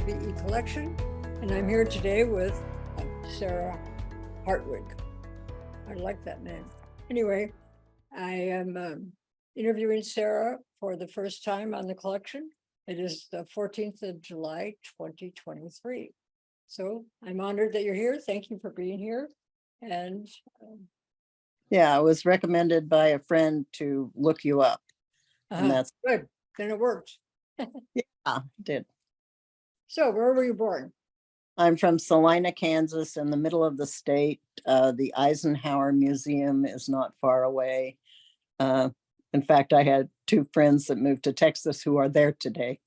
WE collection, and I'm here today with Sarah Hartwig. I like that name. Anyway, I am interviewing Sarah for the first time on the collection. It is the 14th of July, 2023. So I'm honored that you're here. Thank you for being here. And yeah, I was recommended by a friend to look you up. And that's good. Then it worked. Yeah, did. So where were you born? I'm from Salina, Kansas, in the middle of the state. The Eisenhower Museum is not far away. In fact, I had two friends that moved to Texas who are there today.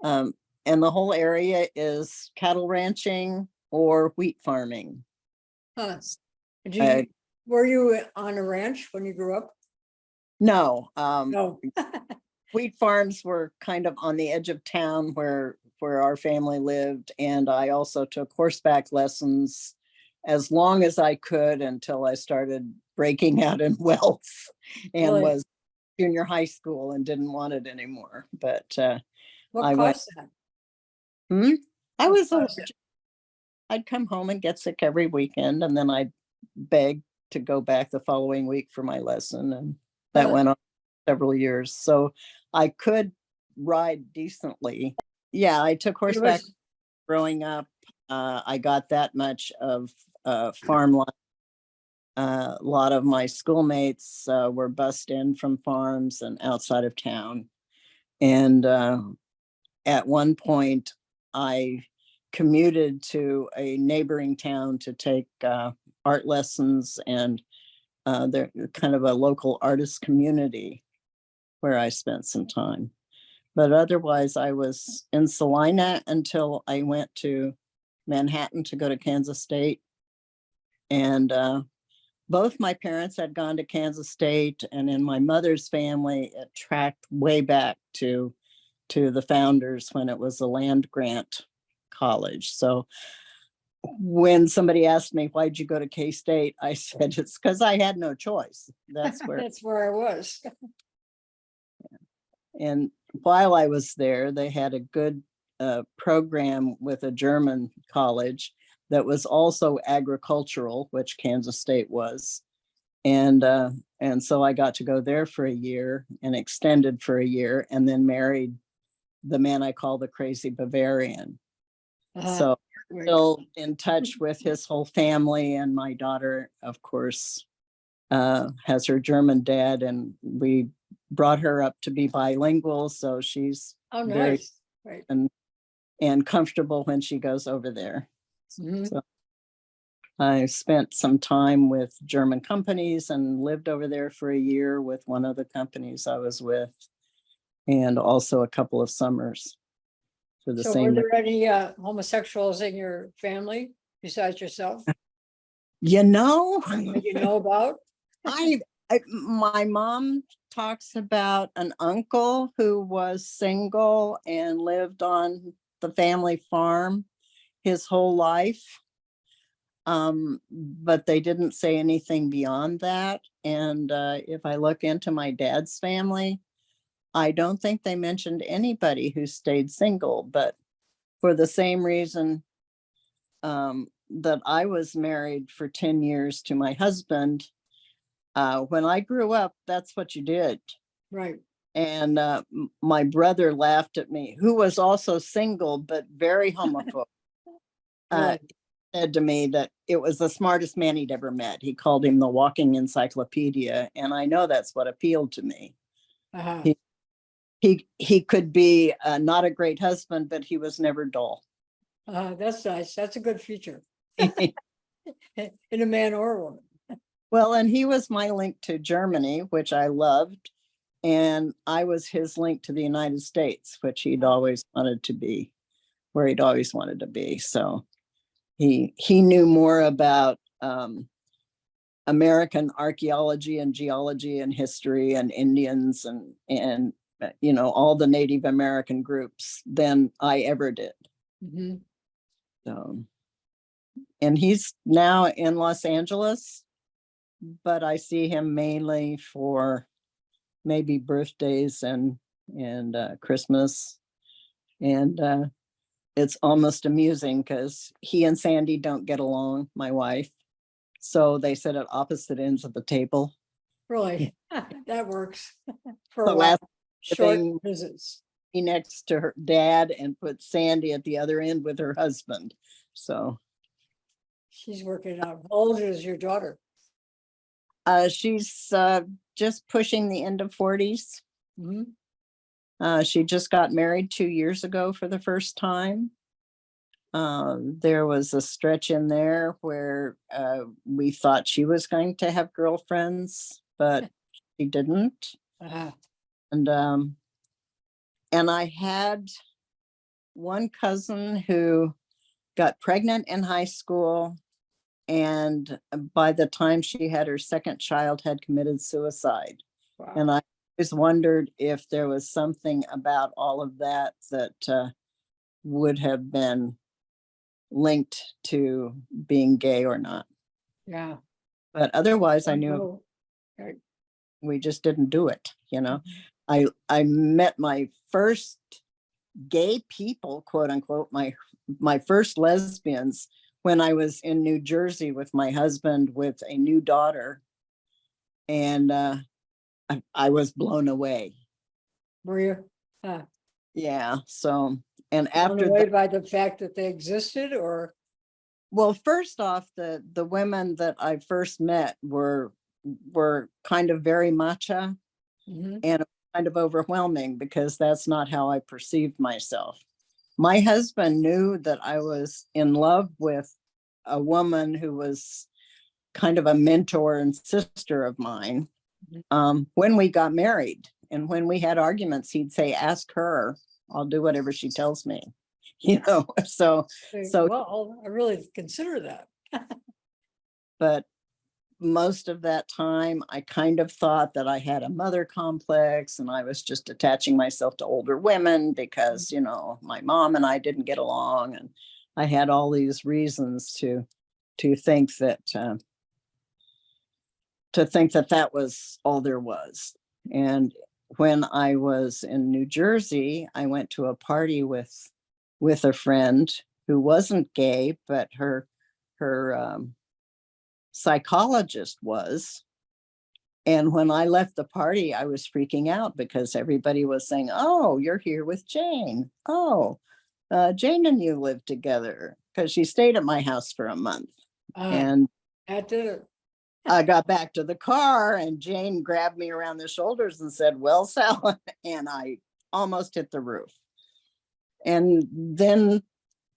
And the whole area is cattle ranching or wheat farming. Were you on a ranch when you grew up? No. No. Wheat farms were kind of on the edge of town where our family lived. And I also took horseback lessons as long as I could until I started breaking out in wealth and Really? was junior high school and didn't want it anymore. But what caused that? I'd come home and get sick every weekend, and then I'd beg to go back the following week for my lesson. And that went on several years. So I could ride decently. Yeah, I took horseback growing up. I got that much of farm life. A lot of my schoolmates were bussed in from farms and outside of town. And at one point, I commuted to a neighboring town to take art lessons, and they're kind of a local artist community where I spent some time. But otherwise, I was in Salina until I went to Manhattan to go to Kansas State. And both my parents had gone to Kansas State, and in my mother's family, it tracked way back to the founders when it was a land grant college. So when somebody asked me, why'd you go to K-State? I said, it's because I had no choice. That's where I was. And while I was there, they had a good program with a German college that was also agricultural, which Kansas State was. And so I got to go there for a year and extended for a year, and then married the man I call the crazy Bavarian. So still in touch with his whole family, and my daughter, of course, has her German dad, and we brought her up to be bilingual, so she's very right. and comfortable when she goes over there. Mm-hmm. So I spent some time with German companies and lived over there for a year with one of the companies I was with, and also a couple of summers for the same. Were there any homosexuals in your family besides yourself? You know, that you know about? My mom talks about an uncle who was single and lived on the family farm his whole life. But they didn't say anything beyond that. And if I look into my dad's family, I don't think they mentioned anybody who stayed single, but for the same reason that I was married for 10 years to my husband. When I grew up, that's what you did. Right. And my brother laughed at me, who was also single, but very homophobic. Said to me that it was the smartest man he'd ever met. He called him the walking encyclopedia. And I know that's what appealed to me. He could be not a great husband, but he was never dull. That's nice. That's a good feature in a man or a woman. Well, and he was my link to Germany, which I loved. And I was his link to the United States, which he'd always wanted to be, where he'd always wanted to be. So he knew more about American archaeology and geology and history and Indians and you know, all the Native American groups than I ever did. Mm-hmm. So, and he's now in Los Angeles, but I see him mainly for maybe birthdays and Christmas. And it's almost amusing because he and Sandy don't get along, my wife. So they sit at opposite ends of the table. Really, that works for The a while. last Short thing- visits. He next to her dad and put Sandy at the other end with her husband. So She's working out. How old is your daughter? she's just pushing the end of 40s. Mhm. She just got married 2 years ago for the first time. There was a stretch in there where we thought she was going to have girlfriends, but she didn't. Uh-huh. And I had one cousin who got pregnant in high school, and by the time she had her second child, had committed suicide. Wow. And I always wondered if there was something about all of that that would have been linked to being gay or not. Yeah. But otherwise, I knew Oh, right. we just didn't do it. Mhm. I met my first gay people, quote unquote, my first lesbians when I was in New Jersey with my husband with a new daughter. And I was blown away. Were you? Yeah. So, and Blown after away that, by the fact that they existed, or well, first off, the women that I first met were kind of very macho, Mhm. and kind of overwhelming because that's not how I perceived myself. My husband knew that I was in love with a woman who was kind of a mentor and sister of mine. When we got married, and when we had arguments, he'd say, ask her, I'll do whatever she tells me. So Well, I really consider that. but most of that time, I kind of thought that I had a mother complex and I was just attaching myself to older women because, my mom and I didn't get along. And I had all these reasons to think that that was all there was. And when I was in New Jersey, I went to a party with a friend who wasn't gay, but her psychologist was. And when I left the party, I was freaking out because everybody was saying, oh, you're here with Jane. Oh, Jane and you lived together, because she stayed at my house for a month. And That did it. I got back to the car and Jane grabbed me around the shoulders and said, well, Sal, and I almost hit the roof. And then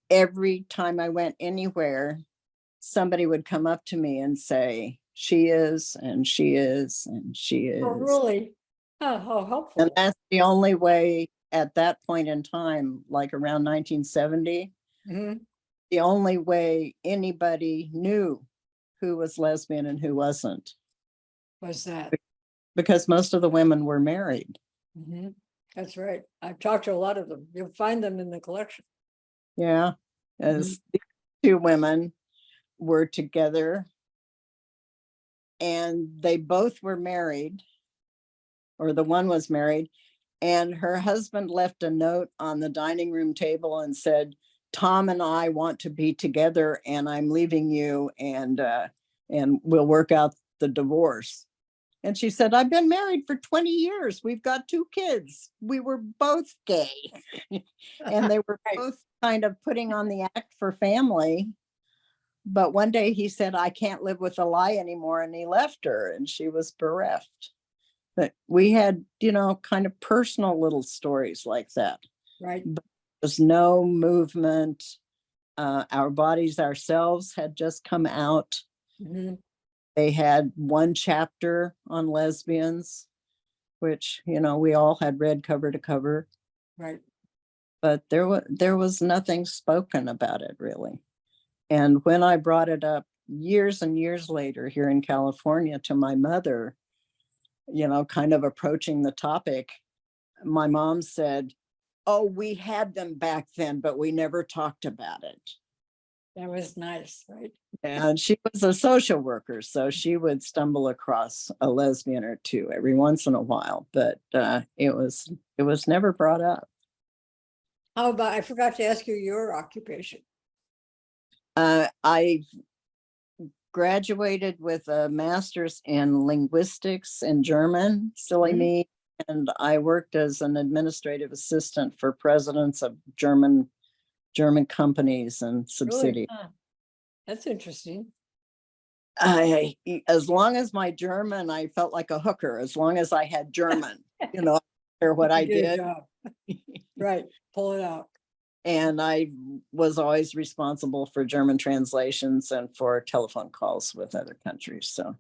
every time I went anywhere, somebody would come up to me and say, she is, and she is, and she is. Oh, really? How helpful. And that's the only way at that point in time, like around 1970, Mhm. the only way anybody knew who was lesbian and who wasn't, Was that? because most of the women were married. Mhm. That's right. I've talked to a lot of them. You'll find them in the collection. Yeah. As the two women were together and they both were married, or the one was married, and her husband left a note on the dining room table and said, Tom and I want to be together and I'm leaving you, and we'll work out the divorce. And she said, I've been married for 20 years. We've got 2 kids. We were both gay. And they were Right. both kind of putting on the act for family. But one day he said, I can't live with a lie anymore. And he left her and she was bereft. But we had, kind of personal little stories like that. Right. But there's no movement. Our bodies ourselves had just come out. Mhm. They had one chapter on lesbians, which, we all had read cover to cover, Right. but there was nothing spoken about it really. And when I brought it up years and years later here in California to my mother, kind of approaching the topic, my mom said, oh, we had them back then, but we never talked about it. That was nice, right? And she was a social worker, so she would stumble across a lesbian or two every once in a while, but it was never brought up. How about, I forgot to ask you your occupation. I graduated with a master's in linguistics and German, silly Mhm. me. And I worked as an administrative assistant for presidents of German companies and Really? subsidiaries. That's interesting. As long as my German, I felt like a hooker, as long as I had German, or what I You did a did. job. Right, pull it out. And I was always responsible for German translations and for telephone calls with other countries. So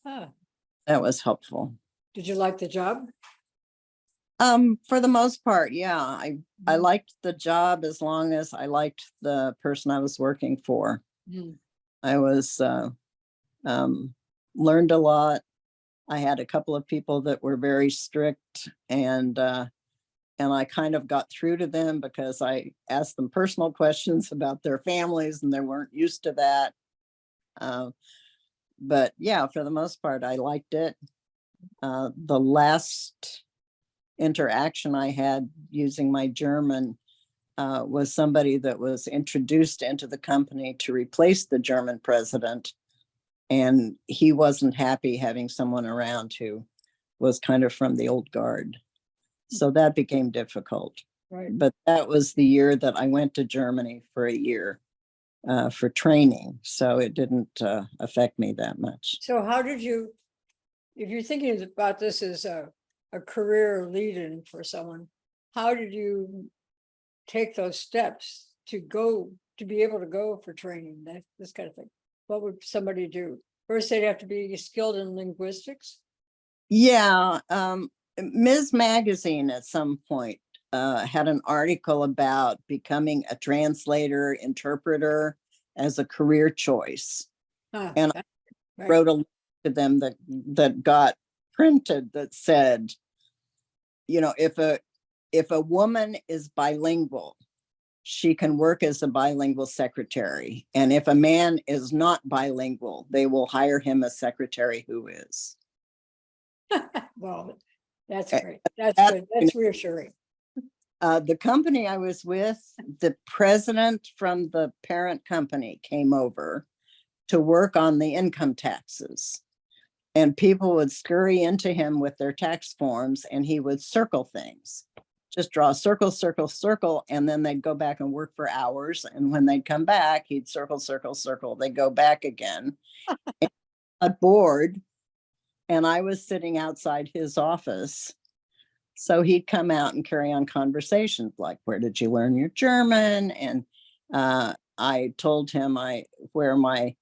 Ah, that was helpful. did you like the job? For the most part, yeah. I liked the job as long as I liked the person I was working for. Mhm. I was learned a lot. I had a couple of people that were very strict, and I kind of got through to them because I asked them personal questions about their families, and they weren't used to that. But yeah, for the most part, I liked it. The last interaction I had using my German was somebody that was introduced into the company to replace the German president. And he wasn't happy having someone around who was kind of from the old guard. So that became difficult. Right. But that was the year that I went to Germany for a year for training. So it didn't affect me that much. So how did you, if you're thinking about this as a career lead-in for someone, how did you take those steps to go, to be able to go for training, that this kind of thing? What would somebody do? First, they'd have to be skilled in linguistics. Yeah. Ms. Magazine at some point had an article about becoming a translator, interpreter as a career choice. And I Right. wrote a letter to them that got printed that said, if a woman is bilingual, she can work as a bilingual secretary. And if a man is not bilingual, they will hire him a secretary who is. Well, that's Uh, great. That's That, good. That's reassuring. the company I was with, the president from the parent company came over to work on the income taxes. And people would scurry into him with their tax forms and he would circle things. Just draw a circle, circle, circle, and then they'd go back and work for hours. And when they'd come back, he'd circle, circle, circle. They'd go back again. Bored, and I was sitting outside his office. So he'd come out and carry on conversations like, where did you learn your German? And I told him where my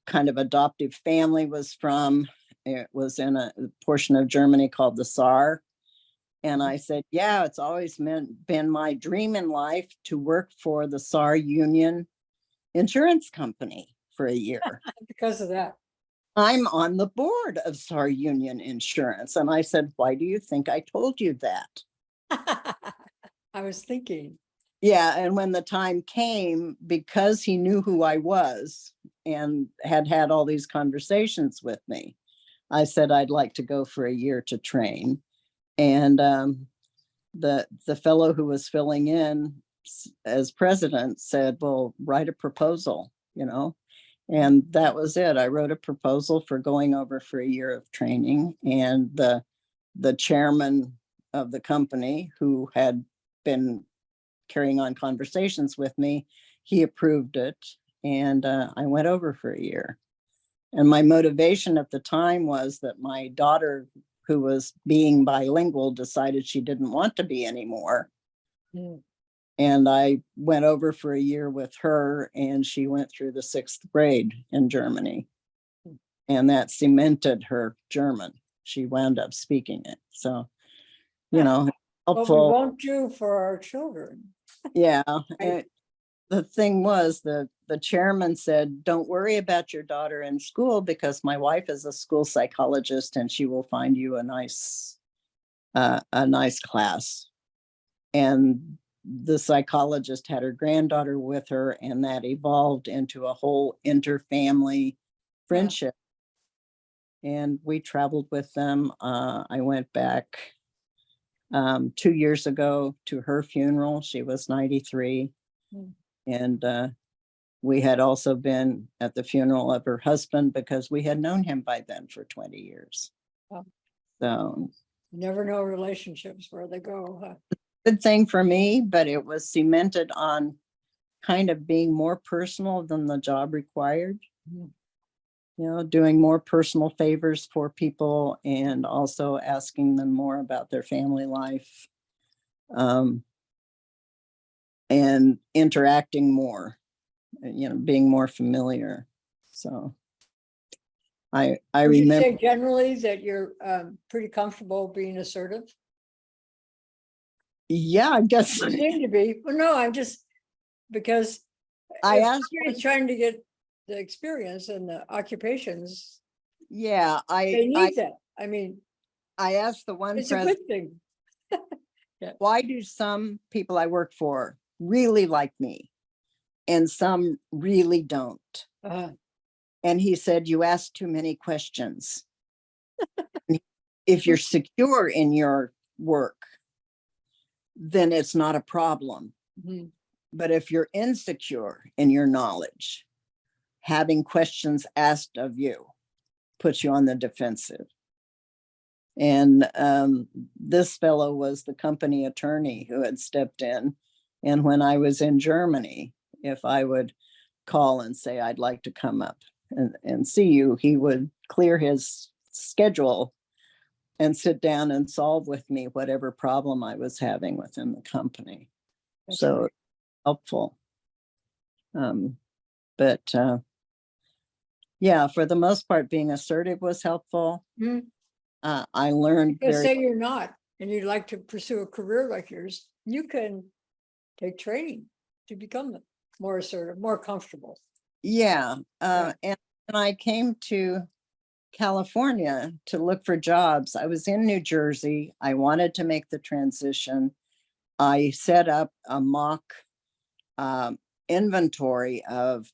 kind of adoptive family was from. It was in a portion of Germany called the Saar. And I said, yeah, it's always been my dream in life to work for the Saar Union Insurance Company for a year. Because of that. I'm on the board of Saar Union Insurance. And I said, why do you think I told you that? I was thinking. Yeah. And when the time came, because he knew who I was and had all these conversations with me, I said, I'd like to go for a year to train. And the fellow who was filling in as president said, well, write a proposal, and that was it. I wrote a proposal for going over for a year of training, and the chairman of the company, who had been carrying on conversations with me, he approved it, and I went over for a year. And my motivation at the time was that my daughter, who was being bilingual, decided she didn't want to be anymore. Mm. And I went over for a year with her, and she went through the 6th grade in Germany. And that cemented her German. She wound up speaking it. So, What we helpful. won't do for our children. Yeah. Right. The thing was, the chairman said, don't worry about your daughter in school, because my wife is a school psychologist and she will find you a nice class. And the psychologist had her granddaughter with her, and that evolved into a whole interfamily friendship. And we traveled with them. I went back 2 years ago to her funeral. She was 93. Mm. And we had also been at the funeral of her husband because we had known him by then for 20 years. Oh. So You never know relationships where they go, huh? good thing for me, but it was cemented on kind of being more personal than the job required. Mhm. You know, doing more personal favors for people and also asking them more about their family life, and interacting more, you know, being more familiar. So I Would you remember, say generally that you're pretty comfortable being assertive? yeah, I guess You seem to be. Well, no, I'm just, because I if asked, somebody's trying to get the experience and the occupations, yeah, they need that. I mean, I asked the one it's a president, good thing. why do some people I work for really like me and some really don't? Uh, And he said, you ask too many questions. If you're secure in your work, then it's not a problem. mhm. But if you're insecure in your knowledge, having questions asked of you puts you on the defensive. And this fellow was the company attorney who had stepped in. And when I was in Germany, if I would call and say, I'd like to come up and see you, he would clear his schedule and sit down and solve with me whatever problem I was having within the company. That's So great. helpful. But yeah, for the most part, being assertive was helpful. Mhm. I learned Let's very, say you're not, and you'd like to pursue a career like yours, you can take training to become more assertive, more comfortable. yeah. Yeah. And when I came to California to look for jobs, I was in New Jersey. I wanted to make the transition. I set up a mock inventory of,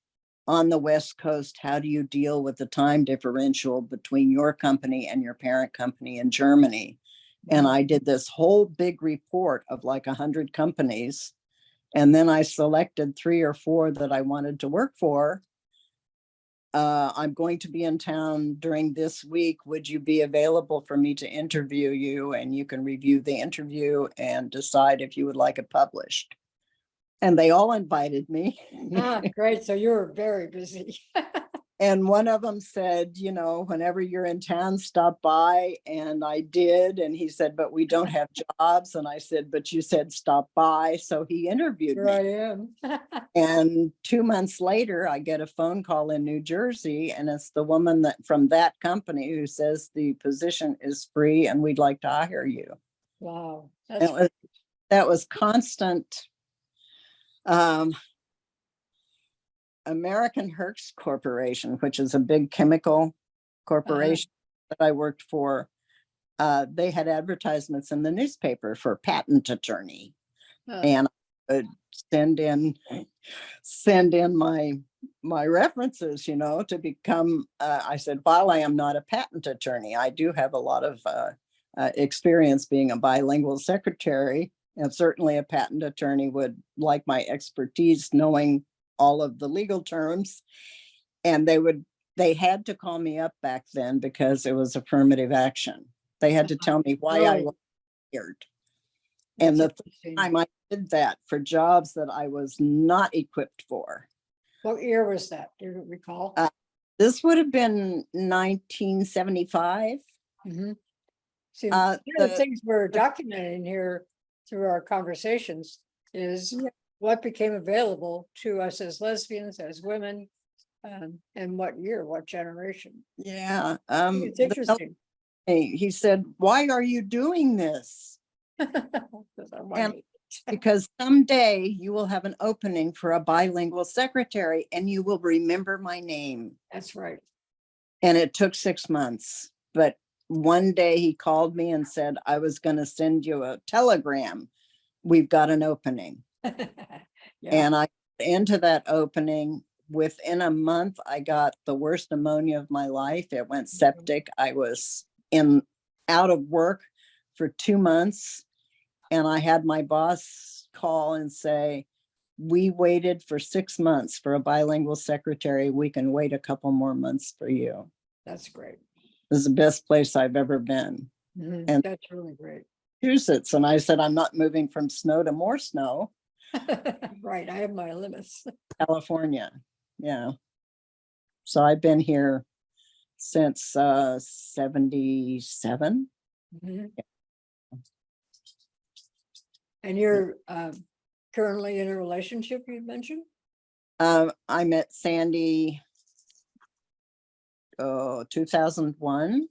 on the West Coast, how do you deal with the time differential between your company and your parent company in Germany? And I did this whole big report of like 100 companies. And then I selected 3 or 4 that I wanted to work for. I'm going to be in town during this week. Would you be available for me to interview you? And you can review the interview and decide if you would like it published. And they all invited me. Ah, great. So you were very busy. And one of them said, you know, whenever you're in town, stop by. And I did. And he said, but we don't have jobs. And I said, but you said stop by. So he interviewed Here me. I am. And 2 months later, I get a phone call in New Jersey, and it's the woman that from that company who says the position is free and we'd like to hire you. Wow, And that's that was constant. American Hertz Corporation, which is a big chemical corporation that I worked for, they had advertisements in the newspaper for patent attorney. And I would send in my references, you know, to become, I said, while I am not a patent attorney, I do have a lot of experience being a bilingual secretary, and certainly a patent attorney would like my expertise knowing all of the legal terms. And they had to call me up back then because it was affirmative action. They had to tell me why I was hired. And the time I did that for jobs that I was not equipped for. What year was that? Do you recall? This would have been 1975. See, one of the things we're documenting here through our conversations is what became available to us as lesbians, as women, and what year, what generation. Yeah. It's interesting. He said, why are you doing this? And because someday you will have an opening for a bilingual secretary and you will remember my name. That's right. And it took 6 months. But one day he called me and said, I was going to send you a telegram. We've got an opening. And I got into that opening. Within a month, I got the worst pneumonia of my life. It went septic. I was out of work for 2 months. And I had my boss call and say, we waited for 6 months for a bilingual secretary. We can wait a couple more months for you. That's great. This is the best place I've ever been. And That's really great. Massachusetts. And I said, I'm not moving from snow to more snow. Right, I have my limits. California. Yeah. So I've been here since 77. Mhm. And you're currently in a relationship, you mentioned? I met Sandy 2001.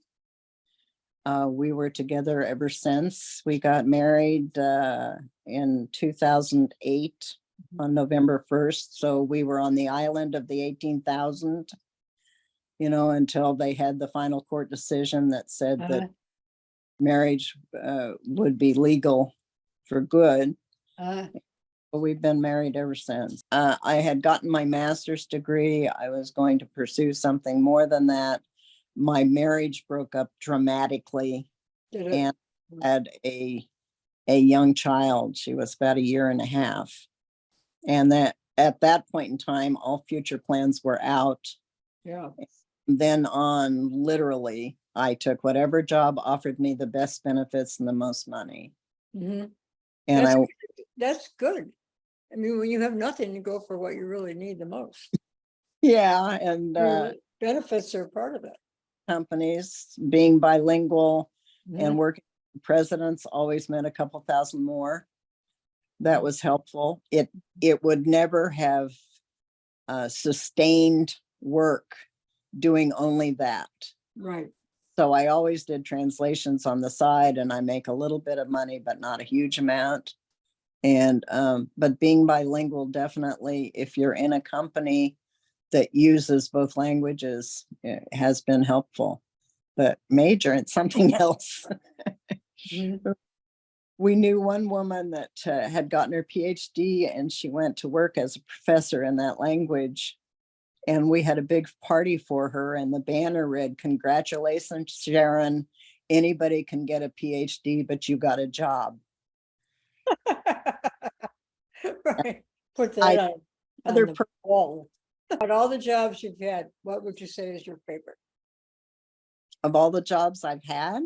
We were together ever since. We got married in 2008 on November 1st. So we were on the island of the 18,000, until they had the final court decision that said that marriage would be legal for good. We've been married ever since. I had gotten my master's degree. I was going to pursue something more than that. My marriage broke up dramatically and had a young child. She was about 1.5 years. And that at that point in time, all future plans were out. Yeah. Then on, literally, I took whatever job offered me the best benefits and the most money. And And that's good. I mean, when you have nothing, you go for what you really need the most. Yeah, and benefits are part of it. Companies being bilingual and working with presidents always meant a couple thousand more. That was helpful. It would never have sustained work doing only that. Right. So I always did translations on the side, and I make a little bit of money, but not a huge amount. And but being bilingual, definitely, if you're in a company that uses both languages, has been helpful. But major in something else. We knew one woman that had gotten her PhD, and she went to work as a professor in that language. And we had a big party for her, and the banner read, "Congratulations, Sharon. Anybody can get a PhD, but you got a job." Right. Put that on the Other wall. But all the jobs you've had, what would you say is your favorite? Of all the jobs I've had,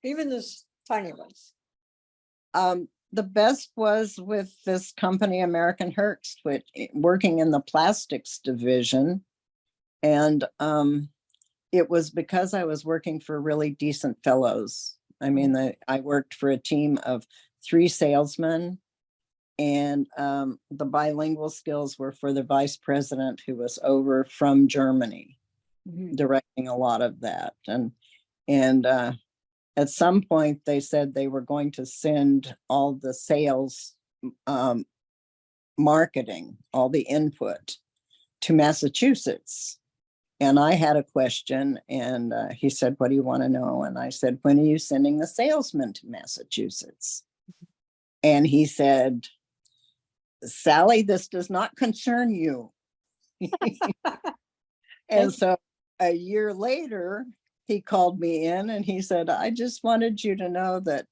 even this tiny ones. The best was with this company, American Herx, which working in the plastics division. And it was because I was working for really decent fellows. I mean, I worked for a team of 3 salesmen, and the bilingual skills were for the vice president, who was over from Germany, directing a lot of that. And at some point, they said they were going to send all the sales, marketing, all the input to Massachusetts. And I had a question, and he said, "What do you want to know?" And I said, "When are you sending the salesmen to Massachusetts?" And he said, "Sally, this does not concern you." And so a year later, he called me in and he said, "I just wanted you to know that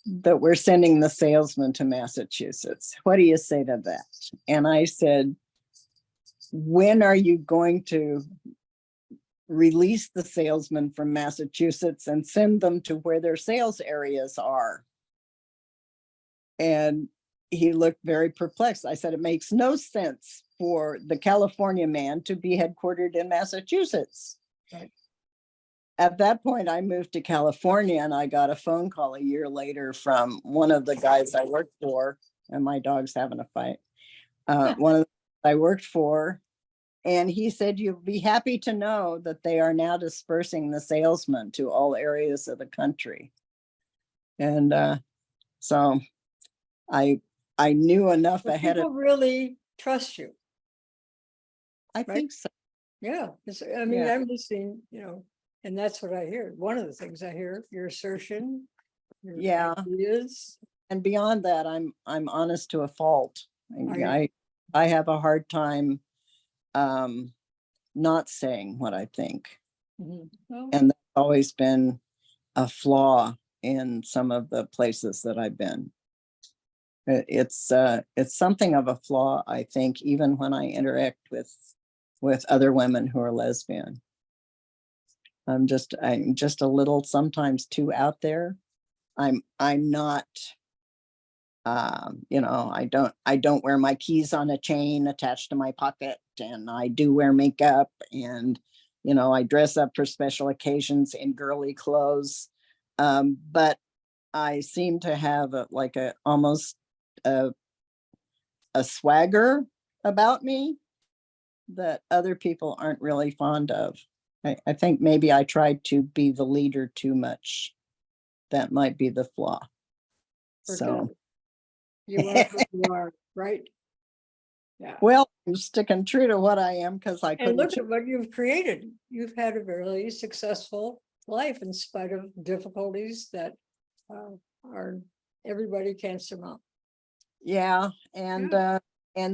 that we're sending the salesman to Massachusetts. What do you say to that?" And I said, "When are you going to release the salesmen from Massachusetts and send them to where their sales areas are?" And he looked very perplexed. I said, "It makes no sense for the California man to be headquartered in Massachusetts." Right. At that point, I moved to California, and I got a phone call a year later from one of the guys I worked for, and my dog's having a fight. One of the I worked for, and he said, "You'll be happy to know that they are now dispersing the salesmen to all areas of the country." And so I knew enough ahead of. People really trust you. I think so. Yeah, I mean, I'm listening, and that's what I hear. One of the things I hear, your assertion, your ideas. And beyond that, I'm honest to a fault. I have a hard time not saying what I think. Well, And that's always been a flaw in some of the places that I've been. It's something of a flaw, I think, even when I interact with other women who are lesbian. I'm just a little sometimes too out there. I'm not, I don't wear my keys on a chain attached to my pocket, and I do wear makeup, and I dress up for special occasions in girly clothes. But I seem to have almost a swagger about me that other people aren't really fond of. I think maybe I tried to be the leader too much. That might be the flaw. So you are who you are, right? Yeah. Well, I'm sticking true to what I am because I And couldn't. look at what you've created. You've had a really successful life in spite of difficulties that are everybody can surmount. Yeah, and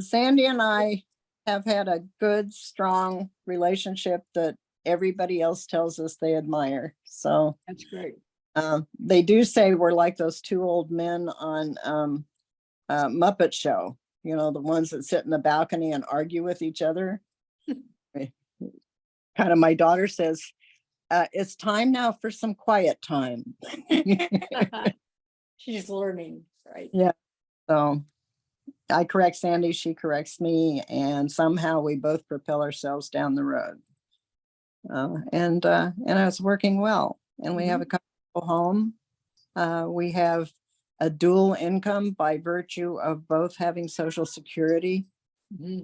Sandy and I have had a good, strong relationship that everybody else tells us they admire. So That's great. they do say we're like those two old men on Muppet Show, the ones that sit in the balcony and argue with each other. Kind of, my daughter says, it's time now for some quiet time. She's learning, right? Yeah. So I correct Sandy, she corrects me, and somehow we both propel ourselves down the road. And it's working well. And we have a comfortable home. We have a dual income by virtue of both having Social Security.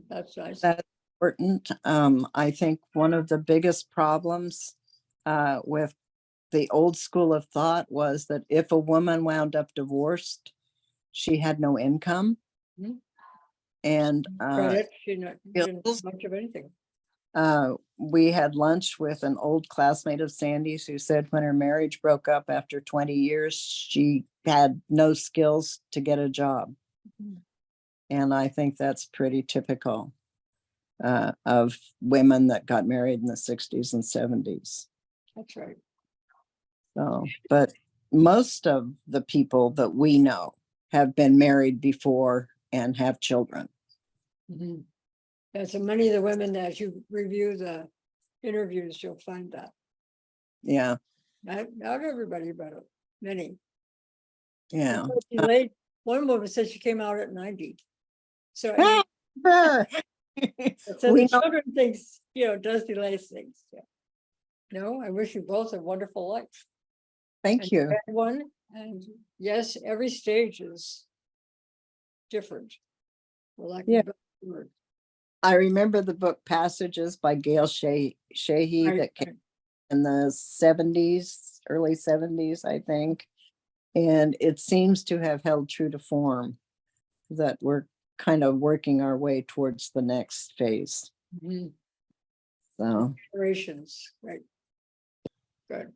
That's nice. That's important. I think one of the biggest problems with the old school of thought was that if a woman wound up divorced, she had no income. And Credit, she didn't much of anything. we had lunch with an old classmate of Sandy's who said when her marriage broke up after 20 years, she had no skills to get a job. And I think that's pretty typical of women that got married in the 60s and 70s. That's right. So, but most of the people that we know have been married before and have children. Yeah, so many of the women, as you review the interviews, you'll find that. Yeah. Not everybody, but many. Yeah. One woman said she came out at 90. So, so the children thinks, does delay things. Yeah. No, I wish you both a wonderful life. Thank you. One, and yes, every stage is different. I remember the book Passages by Gail Sheehy that came in the 70s, early 70s, I think. And it seems to have held true to form, that we're kind of working our way towards the next phase. So generations, right? Good.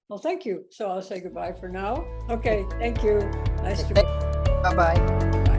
Well, thank you. So I'll say goodbye for now. Okay, thank you. Nice to meet you. Bye-bye. Bye.